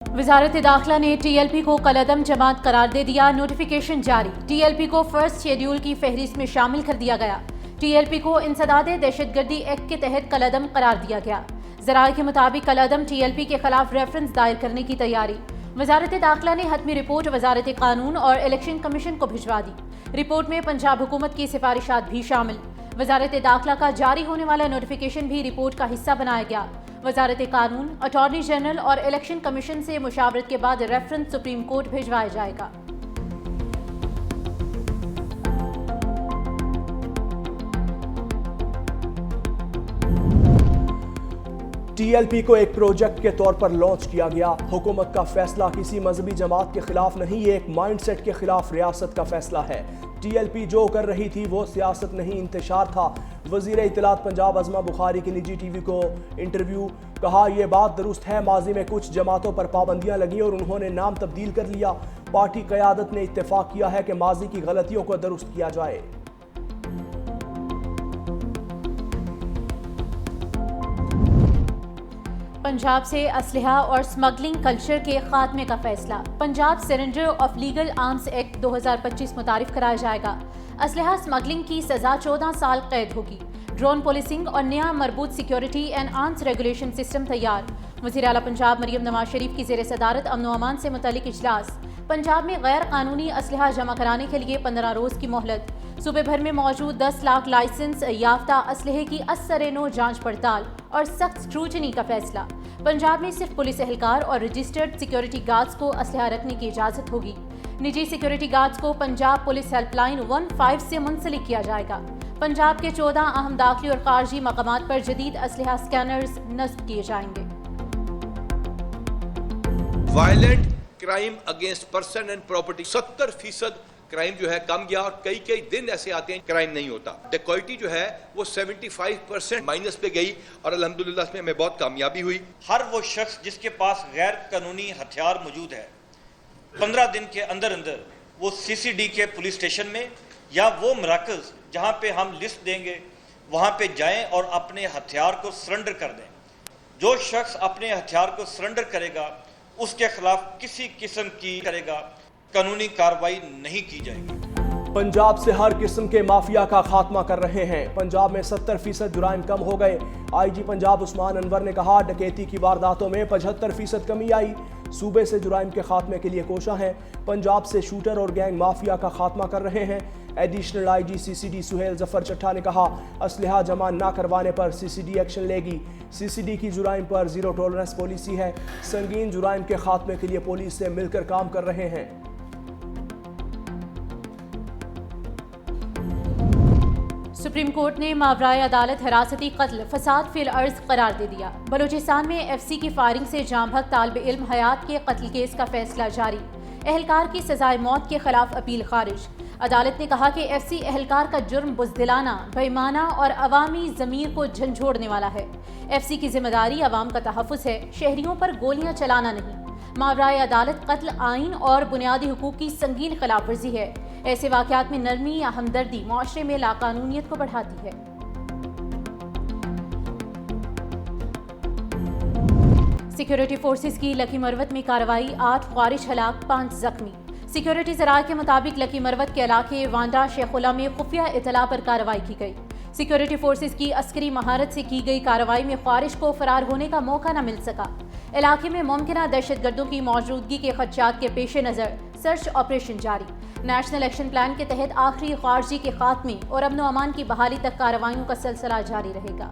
वजारत दाखिला ने TLP को कलअदम जमात करार दे दिया। नोटिफिकेशन जारी। TLP को फर्स्ट शेड्यूल की फहरिस्त में शामिल कर दिया गया। TLP को इंसदाद दहशतगर्दी एक्ट के तहत कलअदम करार दिया गया। ज़राए के मुताबिक कलअदम TLP के खिलाफ रेफरेंस दायर करने की तैयारी। वजारत दाखिला ने हतमी रिपोर्ट वजारत कानून और इलेक्शन कमीशन को भिजवा दी। रिपोर्ट में पंजाब हुकूमत की सिफारिशात भी शामिल। वजारत दाखिला का जारी होने वाला नोटिफिकेशन भी रिपोर्ट का हिस्सा बनाया गया। वजारत कानून, अटॉर्नी जनरल और इलेक्शन कमीशन से मुशावरत के बाद रेफरेंस सुप्रीम कोर्ट भिजवाया जाएगा। TLP को एक प्रोजेक्ट के तौर पर लॉन्च किया गया। हुकूमत का फैसला किसी मजहबी जमात के खिलाफ नहीं, ये एक माइंडसेट के खिलाफ रियासत का फैसला है। TLP जो कर रही थी वो सियासत नहीं, इंतशार था। वज़ीर इत्तलात पंजाब अज़मा बुखारी की निजी TV को इंटरव्यू। कहा यह बात दुरुस्त है, माजी में कुछ जमातों पर पाबंदियां लगी और उन्होंने नाम तब्दील कर लिया। पार्टी क़यादत ने इत्तेफाक किया है कि माजी की गलतियों को दुरुस्त किया जाए। पंजाब से असलहा और स्मगलिंग कल्चर के खात्मे का फैसला। Punjab surrender of legal arms act 2025 मुतारिफ कराया जाएगा। असलहा स्मगलिंग की सजा 14 साल कैद होगी। ड्रोन पुलिसिंग और नया मरबूत security and arms regulation system तैयार। वज़ीर आला पंजाब मरियम नवाज शरीफ की ज़ेर सदारत अमन व अमान से मुतल्लिक इजलास। पंजाब में गैर कानूनी असलहा जमा कराने के लिए 15 रोज़ की मोहलत। सूबे भर में मौजूद 10 लाख लाइसेंस याफ्ता असलहे की असर-ए-नो जांच पड़ताल और सख्त स्क्रूटनी का फैसला। पंजाब में सिर्फ पुलिस एहलकार और रजिस्टर्ड सिक्योरिटी गार्ड्स को असलहा रखने की इजाज़त होगी। निजी सिक्योरिटी गार्ड्स को पंजाब पुलिस हेल्पलाइन 15 से मुंसलिक किया जाएगा। पंजाब के 14 अहम दाखिली और खारजी मकामात पर जदीद असलहा स्कैनर्स नस्ब किए जाएंगे। Violent crime against person and property 70% crime जो है कम गया और कई दिन ऐसे आते हैं क्राइम नहीं होता। डेकॉइटी जो है वो 75% माइनस पे गई और अल्हम्दुलिल्लाह इसमें हमें बहुत कामयाबी हुई। हर वो शख्स जिसके पास गैर कानूनी हथियार मौजूद है 15 दिन के अंदर अंदर वो CCD के पुलिस स्टेशन में या वो मराकज़ जहाँ पे हम लिस्ट देंगे वहाँ पे जाएं और अपने हथियार को सरेंडर कर दें। जो शख्स अपने हथियार को सरेंडर करेगा उसके खिलाफ किसी किस्म की कानूनी कार्रवाई नहीं की जाएगी। पंजाब से हर किस्म के माफिया का खात्मा कर रहे हैं। पंजाब में 70% जुराइम कम हो गए। IG पंजाब उस्मान अनवर ने कहा डकैती की वारदातों में 75% कमी आई। सूबे से जुराइम के खात्मे के लिए कोशा हैं। पंजाब से शूटर और गैंग माफिया का खात्मा कर रहे हैं। Additional IG CCD Suhail Zafar Chatha ने कहा असलहा जमा ना करवाने पर CCD एक्शन लेगी। CCD की जुराइम पर जीरो टॉलरेंस पॉलिसी है। संगीन जुराइम के खात्मे के लिए पुलिस से मिलकर काम कर रहे हैं। सुप्रीम कोर्ट ने मावराए अदालत हिरासती कत्ल फसाद फिल अर्ज करार दे दिया। बलूचिस्तान में FC की फायरिंग से जांभक तालिब इल्म हयात के कत्ल केस का फैसला जारी। एहलकार की सजाए मौत के खिलाफ अपील खारिज। अदालत ने कहा कि FC एहलकार का जुर्म बुज़दिलाना, बेईमाना और अवामी ज़मीर को झंझोड़ने वाला है। FC की जिम्मेदारी अवाम का तहफ़्फ़ुज़ है, शहरियों पर गोलियां चलाना नहीं। मावराए अदालत कत्ल आइन और बुनियादी हुकूक की संगीन खिलाफ वर्जी है। ऐसे वाक़यात में नरमी या हमदर्दी माशरे में लाकानूनियत को बढ़ाती है। सिक्योरिटी फोर्सेस की लकी मरवत में कार्रवाई, 8 ख्वारिश हलाक, 5 जख्मी। सिक्योरिटी ज़राए के मुताबिक लकी मरवत के इलाके वांडा शेखुला में खुफिया इतला पर कार्रवाई की गई। सिक्योरिटी फोर्सेस की अस्करी महारत से की गई कार्रवाई में ख्वारिश को फरार होने का मौका न मिल सका। इलाके में मुमकिना दहशतगर्दों की मौजूदगी के खदशात के पेश नज़र सर्च ऑपरेशन जारी। नेशनल एक्शन प्लान के तहत आखिरी खारजी के खात्मे और अमन व अमान की बहाली तक कार्रवाइयों का सिलसिला जारी रहेगा।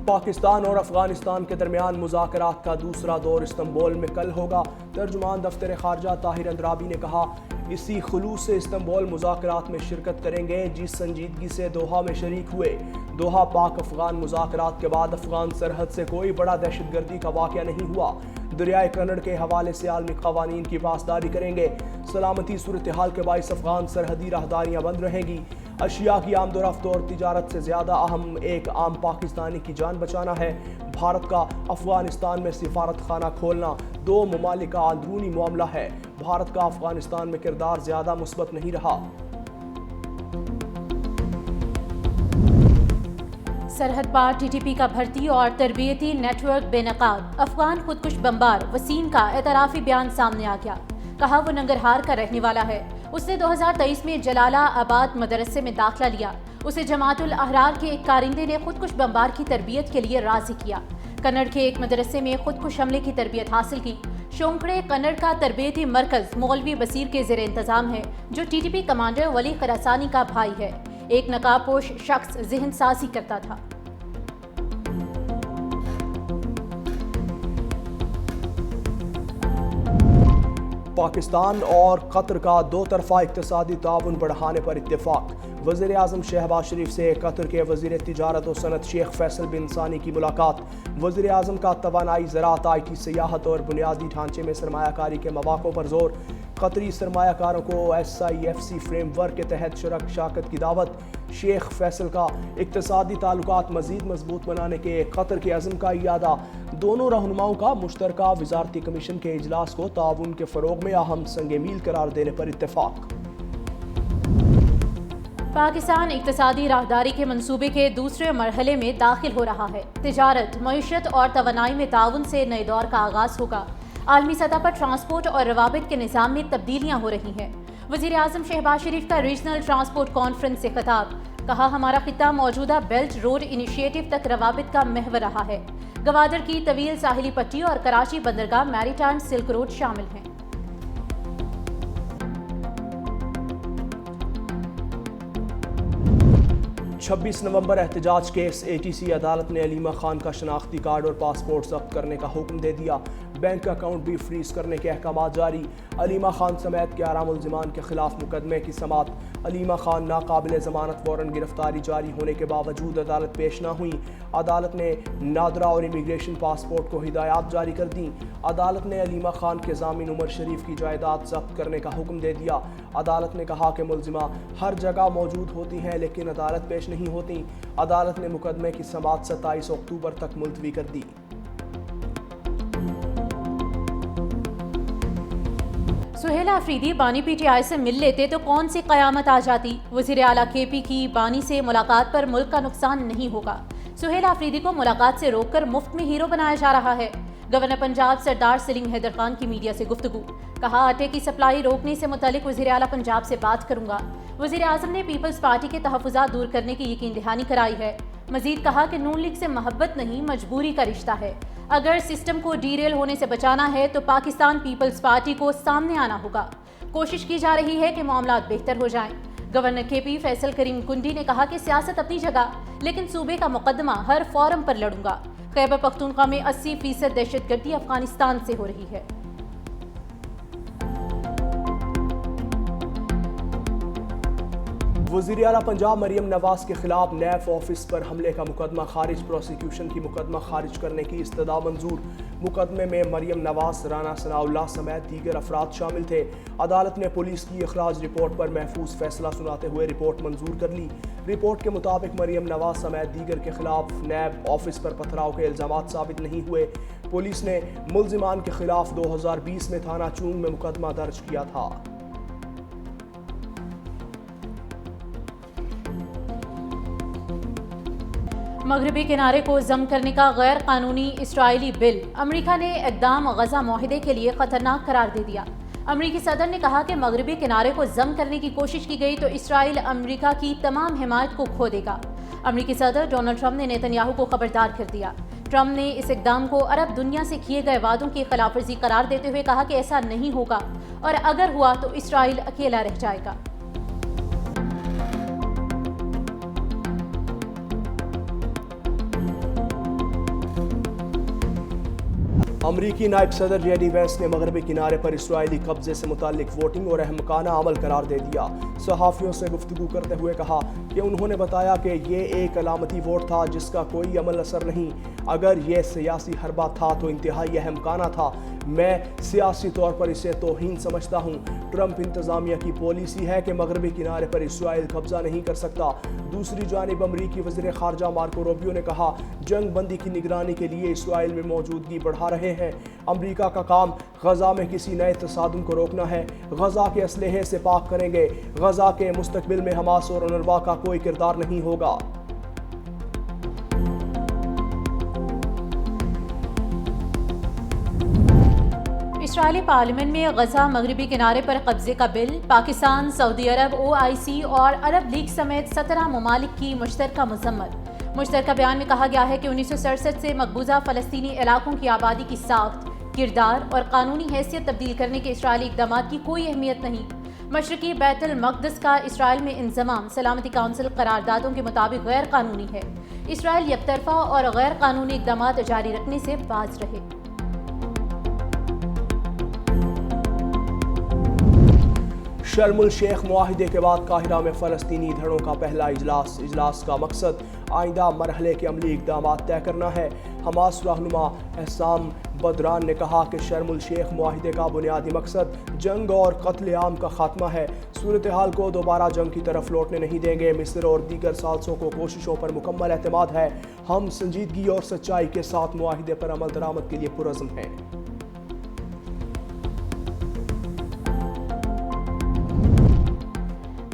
पाकिस्तान और अफगानिस्तान के दरमियान मुज़ाकरात का दूसरा दौर इस्तांबुल में कल होगा। तर्जुमान दफ्तर खारजा ताहिर अंद्राबी ने कहा इसी खुलूस से इस्तांबुल मुज़ाकरात में शिरकत करेंगे जिस संजीदगी से दोहा में शरीक हुए। दोहा पाक अफगान मुज़ाकरात के बाद अफगान सरहद से कोई बड़ा दहशतगर्दी का वाक़या नहीं हुआ। दरियाए कन्नड़ के हवाले से आलमी क़वानीन की पासदारी करेंगे। सलामती सूरत हाल के बाइस अफगान सरहदी राहदारियाँ बंद रहेंगी। अशिया की आमदोरफ्त और तिजारत से ज़्यादा अहम एक आम पाकिस्तानी की जान बचाना है। भारत का अफगानिस्तान में सिफारत खाना खोलना 2 ममालिक का अंदरूनी मामला है। भारत का अफगानिस्तान में किरदार ज़्यादा मुस्बत नहीं रहा। सरहद पार टीटीपी का भर्ती और तरबियती नेटवर्क बेनकाब। अफगान खुदकुश बमबार वसीम का एतराफ़ी बयान सामने आ गया। कहा वो नंगरहार का रहने वाला है। उसने 2023 में जलाला आबाद मदरसे में दाखिला लिया। उसे जमातुल अहरार के एक कारिंदे ने खुदकुश बमबार की तरबियत के लिए राजी किया। कन्नड़ के एक मदरसे में खुदकुश हमले की तरबियत हासिल की। शोंकड़े कन्नड़ का तरबियती मरकज मौलवी बसीर के ज़ेर इंतज़ाम है, जो टीटीपी कमांडर वली खरासानी का भाई है। एक नकाबपोश शख्स ज़हन साजी करता था। पाकिस्तान और कतर का दो तरफा इक़्तिसादी ताउन बढ़ाने पर इत्तेफाक। वज़ीर आज़म शहबाज शरीफ से कतर के वज़ीर तिजारत और सनत शेख फैसल बिन सानी की मुलाकात। वज़ीर आज़म का तवानाई, ज़राअत, IT, सियाहत और बुनियादी ढांचे में सरमायाकारी के मौक़ों पर जोर। कतरी सरमायाकारों को SIFC फ्रेमवर्क के तहत शराकत की दावत। शेख फैसल का इक़्तिसादी ताल्लुकात मज़ीद मजबूत बनाने के कतर के अज़्म का इयादा। दोनों रहनुमाओं का मुश्तरका वज़ारती कमीशन के इजलास को ताउन के फ़रोग़ में अहम संग मील करार देने पर इत्तेफाक। पाकिस्तान इक़्तिसादी राहदारी के मंसूबे के दूसरे मरहले में दाखिल हो रहा है। तिजारत, मईशत और तवानाई में ताउन से नए दौर का आगाज़ होगा। आलमी सतह पर ट्रांसपोर्ट और रवाबित के निज़ाम में तब्दीलियाँ हो रही हैं। वज़ीर आज़म शहबाज शरीफ का रीजनल ट्रांसपोर्ट कॉन्फ्रेंस से खिताब। कहा हमारा खिता मौजूदा बेल्ट रोड इनिशिएटिव तक रवाबित का महवर रहा है। गवादर की तवील साहिली पट्टी और कराची बंदरगाह मैरीटाइम सिल्क रोड शामिल हैं। 26 नवंबर एहतजाज केस। ATC अदालत ने अलीमा खान का शनाख्ती कार्ड और पासपोर्ट जब्त करने का हुक्म दे दिया। बैंक अकाउंट भी फ्रीज करने के अहकाम जारी। अलीमा खान समेत 11 मुल्जिमान के खिलाफ मुकदमे की समात। अलीमा खान नाकाबिल ज़मानत वारंट गिरफ्तारी जारी होने के बावजूद अदालत पेश न हुई। अदालत ने नादरा और इमिग्रेशन पासपोर्ट को हिदायत जारी कर दी। अदालत ने अलीमा खान के ज़ामिन उमर शरीफ की जायदाद जब्त करने का हुक्म दे दिया। अदालत ने कहा कि मुल्जिमा हर जगह मौजूद होती हैं लेकिन अदालत पेश नहीं होती। अदालत ने मुकदमे की समात 27 अक्टूबर तक मुलतवी कर दी। सुहेला अफरीदी बानी PTI से मिल लेते तो कौन सी क़यामत आ जाती। वज़ीर आला KP की बानी से मुलाकात पर मुल्क का नुकसान नहीं होगा। सुहेला अफरीदी को मुलाकात से रोककर मुफ्त में हीरो बनाया जा रहा है। गवर्नर पंजाब सरदार सलीम हैदर खान की मीडिया से गुफ्तगू। कहा आटे की सप्लाई रोकने से मुतालिक वज़ीर आला पंजाब से बात करूंगा। वज़ीर आज़म ने पीपल्स पार्टी के तहफ़्फ़ुज़ात दूर करने की यकीन दहानी कराई है। मजीद कहा कि नून लीग से मोहब्बत नहीं मजबूरी का रिश्ता है। अगर सिस्टम को डीरेल होने से बचाना है तो पाकिस्तान पीपल्स पार्टी को सामने आना होगा। कोशिश की जा रही है कि मामलात बेहतर हो जाएं। गवर्नर KP फैसल करीम कुंडी ने कहा कि सियासत अपनी जगह, लेकिन सूबे का मुकदमा हर फोरम पर लड़ूंगा। खैबर पख्तूनख्वा में 80% दहशतगर्दी अफगानिस्तान से हो रही है। वज़ीर आला पंजाब मरियम नवाज के खिलाफ नैब ऑफिस पर हमले का मुकदमा खारिज। प्रोसिक्यूशन की मुकदमा खारिज करने की इस्तदा मंजूर। मुकदमे में मरियम नवाज, राना सनाउल्लाह समेत दीगर अफराद शामिल थे। अदालत ने पुलिस की अखराज रिपोर्ट पर महफूज फैसला सुनाते हुए रिपोर्ट मंजूर कर ली। रिपोर्ट के मुताबिक मरियम नवाज समेत दीगर के खिलाफ नैब ऑफिस पर पथराव के इल्ज़ामात साबित नहीं हुए। पुलिस ने मुल्जिमान के खिलाफ 2020 में थाना चूंग में मुकदमा दर्ज किया था। मगरबी किनारे को जम करने का गैर कानूनी इसराइली बिल। अमेरिका ने इक़दाम गज़ा मुआहदे के लिए खतरनाक करार दे दिया। अमेरिकी सदर ने कहा कि मगरबी किनारे को जम करने की कोशिश की गई तो इसराइल अमेरिका की तमाम हिमायत को खो देगा। अमेरिकी सदर डोनाल्ड ट्रंप ने नेतन्याहू को खबरदार कर दिया। ट्रंप ने इस इक़दाम को अरब दुनिया से किए गए वादों की खिलाफवर्जी करार देते हुए कहा कि ऐसा नहीं होगा और अगर हुआ तो इसराइल अकेला रह जाएगा। अमरीकी नायब सदर JD वैंस ने मगरबी किनारे पर इसराइली कब्जे से मुतालिक वोटिंग और अहमकाना अमल करार दे दिया। सहाफ़ियों से गुफ्तगू करते हुए कहा कि उन्होंने बताया कि ये एक अलामती वोट था जिसका कोई अमल असर नहीं। अगर ये सियासी हरबा था तो इंतहाई अहमकाना था। मैं सियासी तौर पर इसे तौहीन समझता हूँ। ट्रंप इंतज़ामिया की पॉलिसी है कि मगरबी किनारे पर इसराइल कब्जा नहीं कर सकता। दूसरी जानिब अमरीकी वज़ीर ख़ारजा मार्को रूबियो ने कहा जंग बंदी की निगरानी के लिए इसराइल में मौजूदगी बढ़ा रहे हैं। अमरीका का काम गज़ा में किसी नए तसादुम को रोकना है। गज़ा के असलहे से पाक करेंगे। गज़ा के मुस्तकबिल में हमास और उनरवा का कोई किरदार नहीं होगा। اسرائیلی پارلیمنٹ میں غزہ مغربی کنارے پر قبضے کا بل، پاکستان، سعودی عرب، OIC اور عرب لیگ سمیت 17 ممالک کی مشترکہ مذمت۔ مشترکہ بیان میں کہا گیا ہے کہ 1967 سے مقبوضہ فلسطینی علاقوں کی آبادی کی ساخت، کردار اور قانونی حیثیت تبدیل کرنے کے اسرائیلی اقدامات کی کوئی اہمیت نہیں۔ مشرقی بیت المقدس کا اسرائیل میں انضمام سلامتی کونسل قراردادوں کے مطابق غیر قانونی ہے۔ اسرائیل یک طرفہ اور غیر قانونی اقدامات جاری رکھنے سے باز رہے۔ شرم الشیخ معاہدے کے بعد قاہرہ میں فلسطینی دھڑوں کا پہلا اجلاس کا مقصد آئندہ مرحلے کے عملی اقدامات طے کرنا ہے۔ حماس رہنما حسام بدران نے کہا کہ شرم الشیخ معاہدے کا بنیادی مقصد جنگ اور قتل عام کا خاتمہ ہے۔ صورتحال کو دوبارہ جنگ کی طرف لوٹنے نہیں دیں گے۔ مصر اور دیگر ثالثوں کو کوششوں پر مکمل اعتماد ہے۔ ہم سنجیدگی اور سچائی کے ساتھ معاہدے پر عمل درآمد کے لیے پرعزم ہیں۔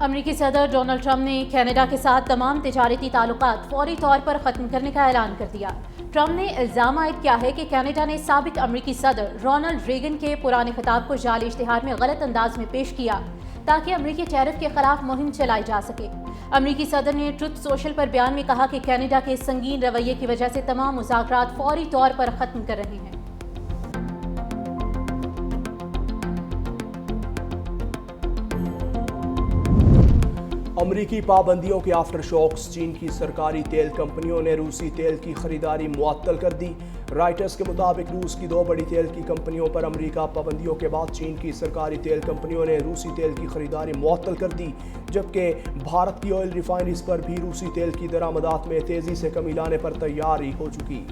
امریکی صدر ڈونلڈ ٹرمپ نے کینیڈا کے ساتھ تمام تجارتی تعلقات فوری طور پر ختم کرنے کا اعلان کر دیا۔ ٹرمپ نے الزام عائد کیا ہے کہ کینیڈا نے سابق امریکی صدر رونلڈ ریگن کے پرانے خطاب کو جعلی اشتہار میں غلط انداز میں پیش کیا تاکہ امریکی ٹیرف کے خلاف مہم چلائی جا سکے۔ امریکی صدر نے ٹروتھ سوشل پر بیان میں کہا کہ کینیڈا کے سنگین رویے کی وجہ سے تمام مذاکرات فوری طور پر ختم کر رہے ہیں۔ امریکی پابندیوں کے آفٹر شاکس، چین کی سرکاری تیل کمپنیوں نے روسی تیل کی خریداری معطل کر دی۔ رائٹرز کے مطابق روس کی 2 بڑی تیل کی کمپنیوں پر امریکہ پابندیوں کے بعد چین کی سرکاری تیل کمپنیوں نے روسی تیل کی خریداری معطل کر دی، جبکہ بھارت کی آئل ریفائنریز پر بھی روسی تیل کی درآمدات میں تیزی سے کمی لانے پر تیاری ہو چکی۔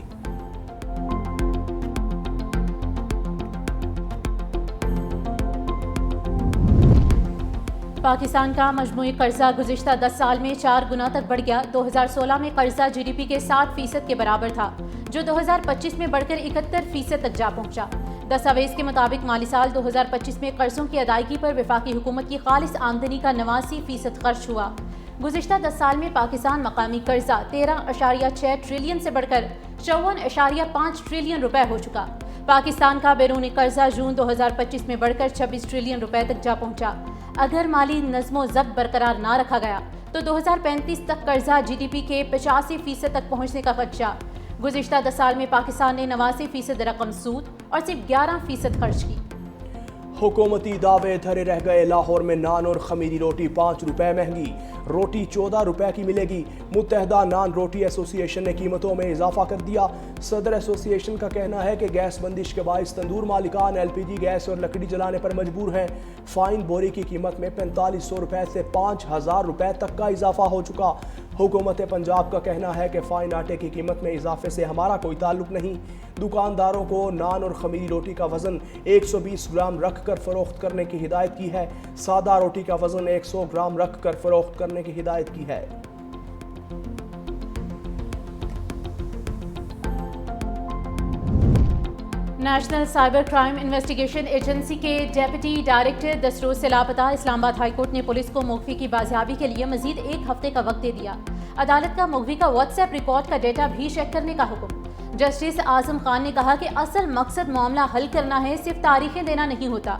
پاکستان کا مجموعی قرضہ گزشتہ 10 سال میں 4 گنا تک بڑھ گیا۔ 2016 میں قرضہ GDP کے 60% کے برابر تھا، جو 2025 میں بڑھ کر 71% تک جا پہنچا۔ دستاویز کے مطابق مالی سال 2025 میں قرضوں کی ادائیگی پر وفاقی حکومت کی خالص آمدنی کا 89% خرچ ہوا۔ گزشتہ 10 سال میں پاکستان مقامی قرضہ 13.6 ٹریلین سے بڑھ کر 54.5 ٹریلین روپے ہو چکا۔ پاکستان کا بیرونی قرضہ جون 2025 میں بڑھ کر 26 ٹریلین روپے تک جا پہنچا۔ اگر مالی نظم و ضبط برقرار نہ رکھا گیا تو 2035 تک قرضہ GDP کے 85% تک پہنچنے کا خدشہ۔ گزشتہ 10 سال میں پاکستان نے 89% رقم سود اور صرف 11% خرچ کی۔ حکومتی دعوے دھرے رہ گئے۔ لاہور میں نان اور خمیری روٹی 5 روپے مہنگی، روٹی 14 روپے کی ملے گی۔ متحدہ نان روٹی ایسوسی ایشن نے قیمتوں میں اضافہ کر دیا۔ صدر ایسوسی ایشن کا کہنا ہے کہ گیس بندش کے باعث تندور مالکان LPG گیس اور لکڑی جلانے پر مجبور ہیں۔ فائن بوری کی قیمت میں 4500 روپے سے 5000 روپے تک کا اضافہ ہو چکا۔ حکومت پنجاب کا کہنا ہے کہ فائن آٹے کی قیمت میں اضافے سے ہمارا کوئی تعلق نہیں۔ دکانداروں کو نان اور خمیری روٹی کا وزن 120 گرام رکھ کر فروخت کرنے کی ہدایت کی ہے۔ سادہ روٹی کا وزن 100 گرام رکھ کر فروخت کرنے کی ہدایت کی ہے۔ National cyber crime investigation agency کے ڈیپٹی ڈائریکٹر دسروز سے لاپتہ اسلام آباد ہائی کورٹ نے پولیس کو مغوی کی بازیابی کے لیے مزید 1 ہفتے کا وقت دے دیا۔ عدالت کا مغوی کا واٹس ایپ ریکارڈ کا ڈیٹا بھی چیک کرنے کا حکم۔ جسٹس اعظم خان نے کہا کہ اصل مقصد معاملہ حل کرنا ہے، صرف تاریخیں دینا نہیں ہوتا۔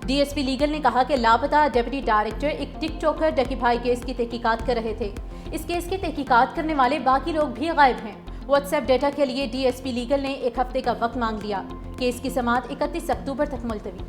DSP لیگل نے کہا کہ لاپتہ ڈیپٹی ڈائریکٹر ایک ٹک ٹاکر ڈکی بھائی کیس کی تحقیقات کر رہے تھے۔ اس کیس کی تحقیقات کرنے والے باقی لوگ بھی غائب ہیں۔ واٹس ایپ ڈیٹا کے لیے DSP لیگل نے 1 ہفتے کا وقت مانگ لیا۔ کیس کی سماعت 31 اکتوبر تک ملتوی۔